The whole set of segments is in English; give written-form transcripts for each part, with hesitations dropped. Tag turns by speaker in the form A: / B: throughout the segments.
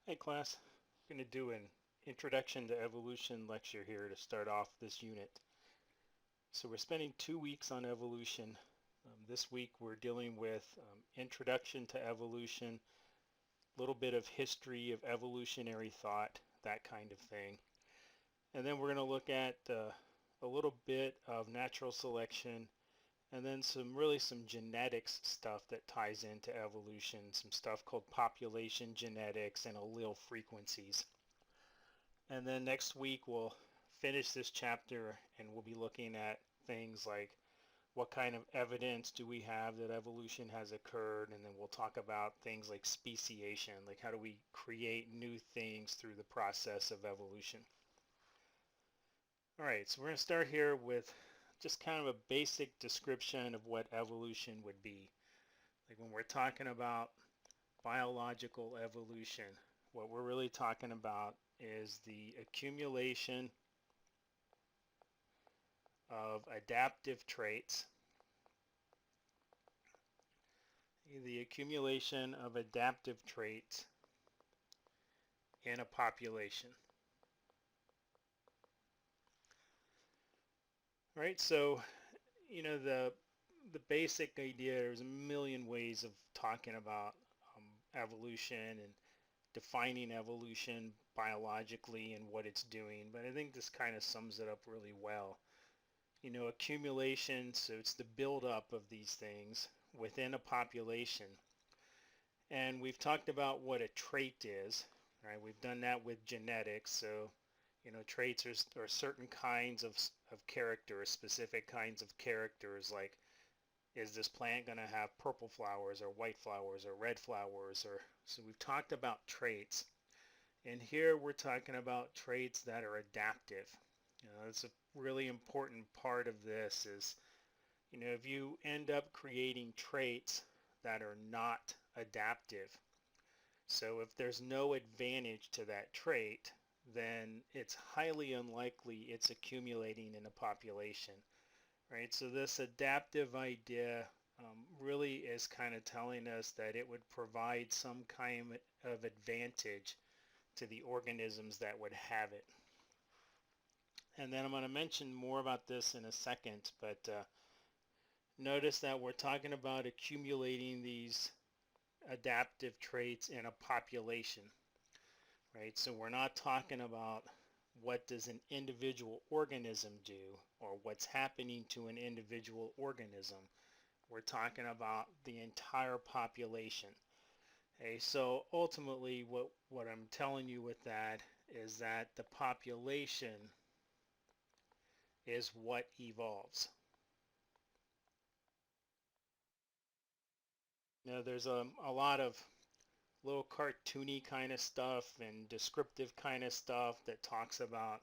A: Hey class, I'm going to do an Introduction to Evolution lecture here to start off this unit. So we're spending 2 weeks on evolution. This week we're dealing with Introduction to Evolution, a little bit of history of evolutionary thought, that kind of thing. And then we're going to look at a little bit of natural selection, and then some genetics stuff that ties into evolution, some stuff called population genetics and allele frequencies. And then next week we'll finish this chapter and we'll be looking at things like what kind of evidence do we have that evolution has occurred, and then we'll talk about things like speciation, like how do we create new things through the process of evolution. Alright, so we're going to start here with just kind of a basic description of what evolution would be. Like when we're talking about biological evolution, what we're really talking about is the accumulation of adaptive traits, in a population. All right, so the basic idea, there's a million ways of talking about evolution and defining evolution biologically and what it's doing, but I think this kind of sums it up really well. Accumulation, so it's the buildup of these things within a population. And we've talked about what a trait is, right? We've done that with genetics. So, traits are certain kinds of characters, specific kinds of characters, like is this plant going to have purple flowers or white flowers or red flowers, or so we've talked about traits. And here we're talking about traits that are adaptive. That's a really important part of this is, if you end up creating traits that are not adaptive, so if there's no advantage to that trait, then it's highly unlikely it's accumulating in a population, right? So this adaptive idea really is kind of telling us that it would provide some kind of advantage to the organisms that would have it. And then I'm going to mention more about this in a second, but notice that we're talking about accumulating these adaptive traits in a population, right? So we're not talking about what does an individual organism do or what's happening to an individual organism. We're talking about the entire population. Okay, so ultimately what I'm telling you with that is that the population is what evolves. There's a lot of little cartoony kind of stuff and descriptive kind of stuff that talks about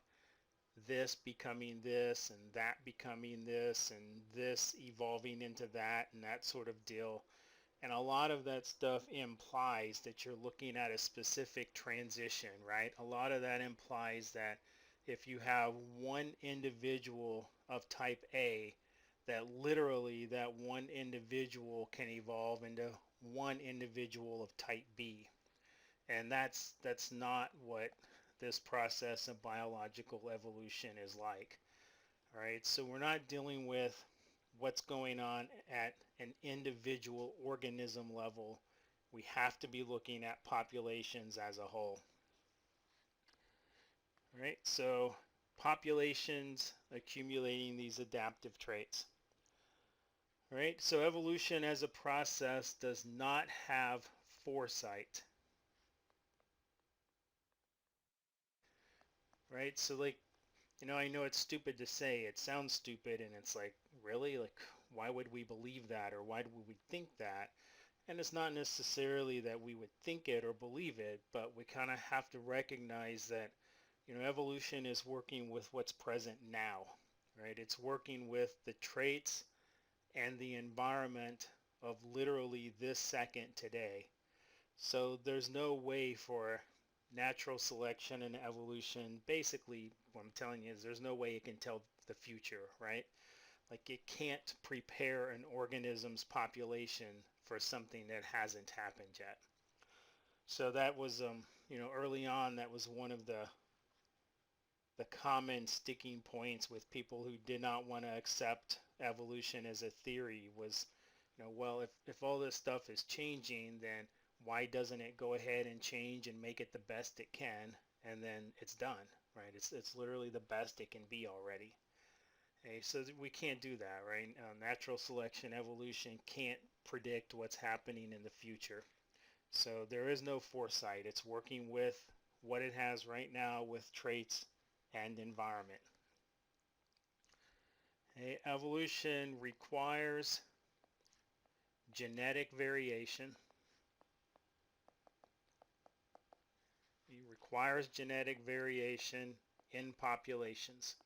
A: this becoming this and that becoming this and this evolving into that and that sort of deal. And a lot of that stuff implies that you're looking at a specific transition, right? A lot of that implies that if you have one individual of type A, that literally that one individual can evolve into one individual of type B. And that's not what this process of biological evolution is like. All right, so we're not dealing with what's going on at an individual organism level. We have to be looking at populations as a whole. All right, so populations accumulating these adaptive traits. All right, so evolution as a process does not have foresight. Right, so like, I know it's stupid to say, it sounds stupid, and it's like, really? Like, why would we believe that, or why would we think that? And it's not necessarily that we would think it or believe it, but we kind of have to recognize that, evolution is working with what's present now, right? It's working with the traits and the environment of literally this second today. So there's no way for natural selection and evolution, basically what I'm telling you is there's no way it can tell the future, right? Like it can't prepare an organism's population for something that hasn't happened yet. So that was early on, that was one of the common sticking points with people who did not want to accept evolution as a theory was, well, if all this stuff is changing, then why doesn't it go ahead and change and make it the best it can, and then it's done, right? It's literally the best it can be already. Okay, so we can't do that, right? Natural selection, evolution can't predict what's happening in the future. So there is no foresight. It's working with what it has right now with traits and environment. Okay, evolution requires genetic variation. It requires genetic variation in populations.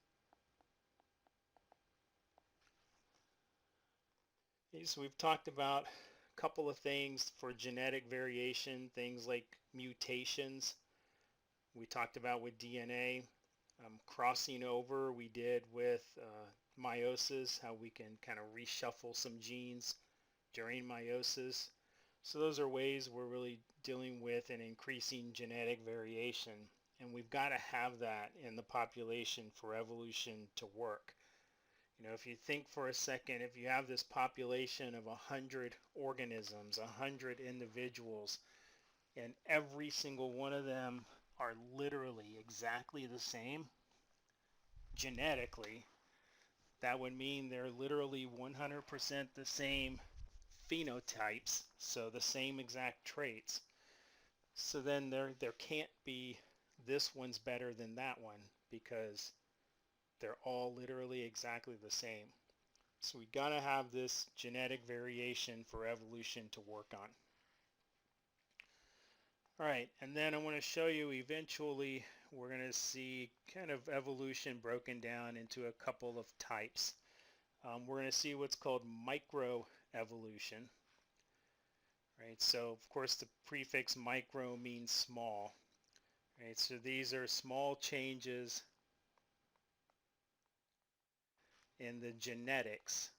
A: Okay, so we've talked about a couple of things for genetic variation, things like mutations. We talked about with DNA, crossing over we did with meiosis, how we can kind of reshuffle some genes during meiosis. So those are ways we're really dealing with and increasing genetic variation. And we've got to have that in the population for evolution to work. If you think for a second, if you have this population of 100 organisms, 100 individuals, and every single one of them are literally exactly the same genetically, that would mean they're literally 100% the same phenotypes, so the same exact traits. So then there can't be this one's better than that one because they're all literally exactly the same. So we got to have this genetic variation for evolution to work on. All right, and then I want to show you eventually we're going to see kind of evolution broken down into a couple of types. We're going to see what's called microevolution. Right, so of course the prefix micro means small. Right, so these are small changes in the genetics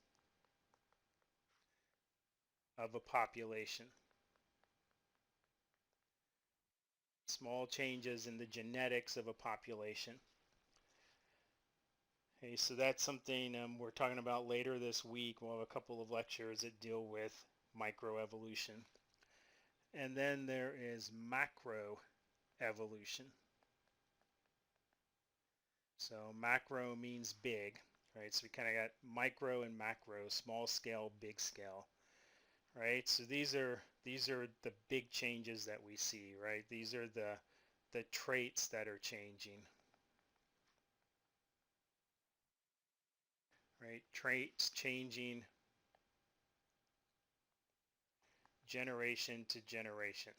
A: of a population. Small changes in the genetics of a population. Okay, so that's something we're talking about later this week. We'll have a couple of lectures that deal with microevolution. And then there is macroevolution. So macro means big, right? So we kind of got micro and macro, small scale, big scale, right? So these are the big changes that we see, right? These are the traits that are changing, right? Traits changing generation to generation.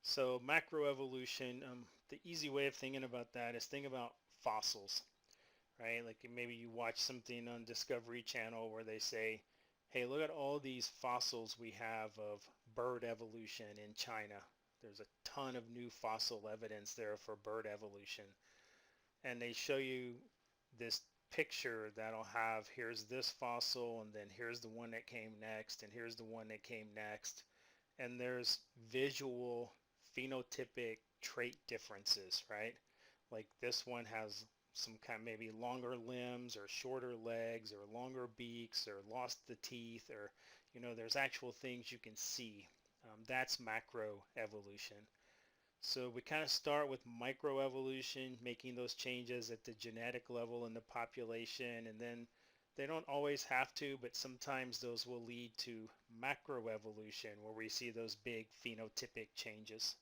A: So macroevolution, the easy way of thinking about that is think about fossils, right? Like maybe you watch something on Discovery Channel where they say, hey, look at all these fossils we have of bird evolution in China. There's a ton of new fossil evidence there for bird evolution. And they show you this picture that'll have, here's this fossil, and then here's the one that came next, and here's the one that came next. And there's visual phenotypic trait differences, right? Like this one has some kind of maybe longer limbs or shorter legs or longer beaks or lost the teeth, or there's actual things you can see. That's macroevolution. So we kind of start with microevolution, making those changes at the genetic level in the population, and then they don't always have to, but sometimes those will lead to macroevolution where we see those big phenotypic changes.